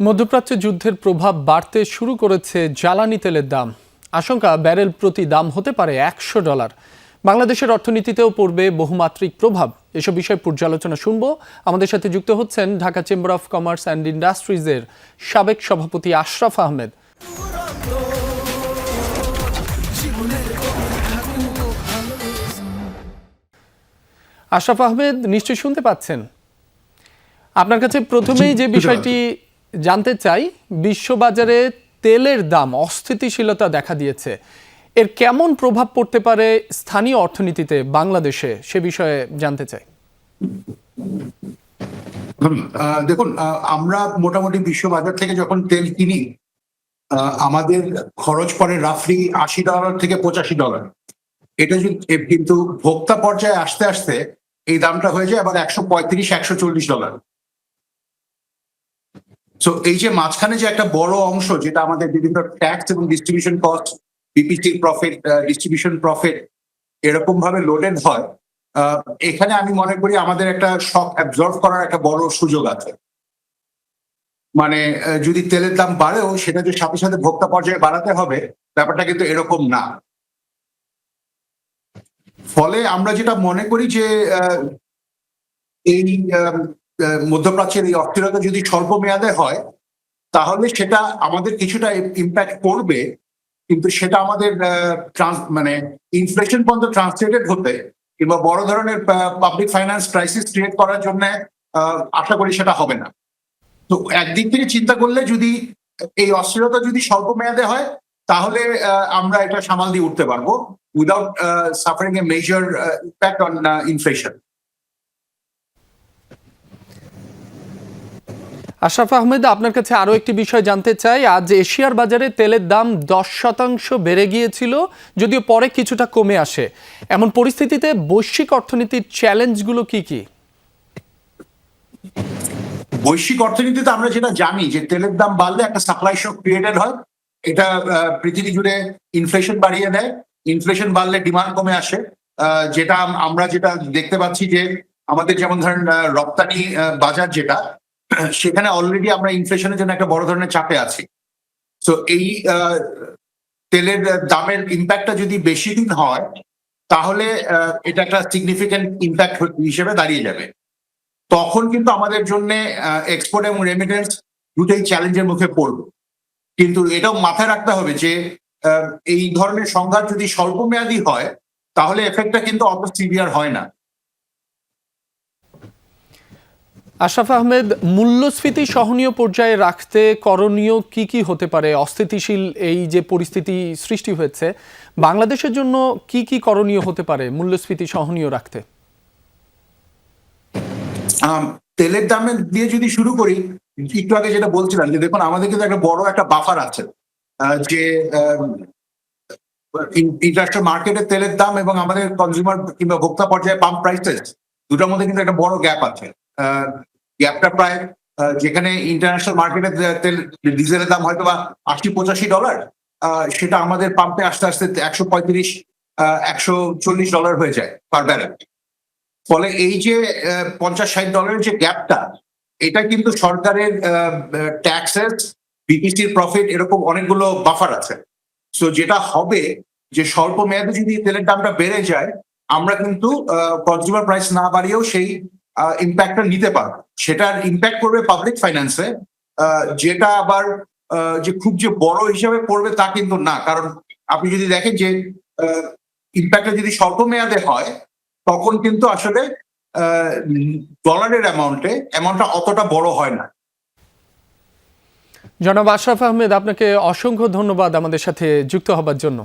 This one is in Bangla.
মধ্যপ্রাচ্যে যুদ্ধের প্রভাব বাড়তে শুরু করেছে জ্বালানি তেলের দাম। আশঙ্কা ব্যারেল প্রতি দাম হতে পারে $100। বাংলাদেশের অর্থনীতিতেও পড়বে বহুমাত্রিক প্রভাব। এসব বিষয়ে পর্যালোচনা শুনবো। আমাদের সাথে যুক্ত হচ্ছেন Dhaka chamber of commerce and ইন্ডাস্ট্রিজের সাবেক সভাপতি আশরাফ আহমেদ। আশরাফ আহমেদ, নিশ্চয়ই শুনতে পাচ্ছেন। আপনার কাছে প্রথমেই যে বিষয়টি জানতে চাই, বিশ্ববাজারে তেলের দাম অস্থিতিশীলতা দেখা দিয়েছে, এর কেমন প্রভাব পড়তে পারে স্থানীয় অর্থনীতিতে বাংলাদেশে, সে বিষয়ে জানতে চাই। দেখুন, আমরা মোটামুটি বিশ্ববাজার থেকে যখন তেল কিনি, আমাদের খরচ পড়ে রাফলি $80 থেকে $85। এটা কিন্তু ভোক্তা পর্যায়ে আসতে আসতে এই দামটা হয়ে যায় আবার $135-140। তো এই যে মাঝখানে যে একটা বড় অংশ, যেটা আমাদের বিভিন্ন ট্যাক্স এবং distribution cost, BPT profit, distribution profit এরকম ভাবে লোডেড হয়, এখানে আমি মনে করি আমাদের একটা শক অ্যাবজর্ব করার একটা বড় সুযোগ আছে। মানে যদি তেলের দাম বাড়েও সেটা যে সাথে সাথে ভোক্তা পর্যায়ে বাড়াতে হবে, ব্যাপারটা কিন্তু এরকম না। ফলে আমরা যেটা মনে করি যে এই মধ্যপ্রাচ্যের এই অস্থিরতা যদি স্বল্প মেয়াদে হয়, তাহলে সেটা আমাদের কিছুটা ইম্প্যাক্ট করবে, কিন্তু সেটা আমাদের মানে ইনফ্লেশন পর্যন্ত ট্রান্সলেটেড হতে কিংবা বড় ধরনের পাবলিক ফাইন্যান্স ক্রাইসিস ক্রিয়েট করার জন্য আশা করি সেটা হবে না। তো একদিক থেকে চিন্তা করলে যদি এই অস্থিরতা যদি স্বল্প মেয়াদে হয়, তাহলে আমরা এটা সামাল দিয়ে উঠতে পারবো without suffering a major impact on inflation. Ashraf Ahmed, আপনার কাছে আরো একটি বিষয় জানতে চাই। আজ এশিয়ার বাজারে তেলের দাম 10% বেড়ে গিয়েছিল, যদিও পরে কিছুটা কমে আসে। এমন পরিস্থিতিতে বৈশ্বিক অর্থনীতির চ্যালেঞ্জগুলো কি কি? বৈশ্বিক অর্থনীতিতে আমরা যেটা জানি যে তেলের দাম বাড়লে একটা সাপ্লাই শক ক্রিয়েটেড হয়। এটা পৃথিবী জুড়ে ইনফ্লেশন বাড়িয়ে দেয়। ইনফ্লেশন বাড়লে ডিমান্ড কমে আসে, যেটা আমরা যেটা দেখতে পাচ্ছি যে আমাদের যেমন ধরেন রপ্তানি বাজার যেটা, সেখানে অলরেডি আমরা ইনফ্লেশনের জন্য একটা বড় ধরনের চাপে আছি। তো এই তেলের দামের ইম্প্যাক্টটা যদি বেশি দিন হয়, তাহলে এটা একটা সিগনিফিক্যান্ট ইম্প্যাক্ট হিসেবে দাঁড়িয়ে যাবে। তখন কিন্তু আমাদের জন্য এক্সপোর্ট এবং রেমিটেন্স দুটোই চ্যালেঞ্জের মুখে পড়বে। কিন্তু এটাও মাথায় রাখতে হবে যে এই ধরনের সংঘাত যদি স্বল্প মেয়াদী হয়, তাহলে এফেক্টটা কিন্তু অত সিভিয়ার হয় না। আশরাফ আহমেদ, মূল্যস্ফীতি সহনীয় পর্যায়ে রাখতে করণীয় কি কি হতে পারে? অস্থিতিশীল এই যে পরিস্থিতি সৃষ্টি হয়েছে, বাংলাদেশের জন্য কি কি করণীয় হতে পারে মূল্যস্ফীতি সহনীয় রাখতে? তেলের দামে দিয়ে যদি শুরু করি, একটু আগে যেটা বলছিলাম যে দেখুন, আমাদের কিন্তু একটা বড় একটা বাফার আছে, যে ইন্টারন্যাশনাল মার্কেটে তেলের দাম এবং আমাদের কনজিউমার কিংবা ভোক্তা পর্যায়ে পাম্প প্রাইসেস দুটার মধ্যে কিন্তু একটা বড় গ্যাপ আছে। গ্যাপটা প্রায়, যেখানে ইন্টারন্যাশনাল মার্কেটে তেল ডিজেলের দাম হয়তো বা $80-85, সেটা আমাদের পাম্পে আস্তে আস্তে $135-140 হয়ে যায় পার ব্যারেল। ফলে এই যে $50-60 যে গ্যাপটা, এটা কিন্তু সরকারের ট্যাক্সেস, বিপিসির প্রফিট, এরকম অনেকগুলো বাফার আছে। সো যেটা হবে যে স্বল্প মেয়াদে যদি তেলের দামটা বেড়ে যায়, আমরা কিন্তু কনজিউমার প্রাইস না বাড়িয়েও সেই ইম্প্যাক্টটা নিতে পারবো। সেটার ইম্প্যাক্ট করবে পাবলিক ফাইন্যান্সে, যেটা আবার যে খুব যে বড় হিসাবে পড়বে তা কিন্তু না। কারণ আপনি যদি দেখেন যে ইম্প্যাক্টটা যদি স্বল্প মেয়াদে হয়, তখন কিন্তু আসলে ডলারের অ্যামাউন্টটা অতটা বড় হয় না। জনাব আশরাফ আহমেদ, আপনাকে অসংখ্য ধন্যবাদ আমাদের সাথে যুক্ত হবার জন্য।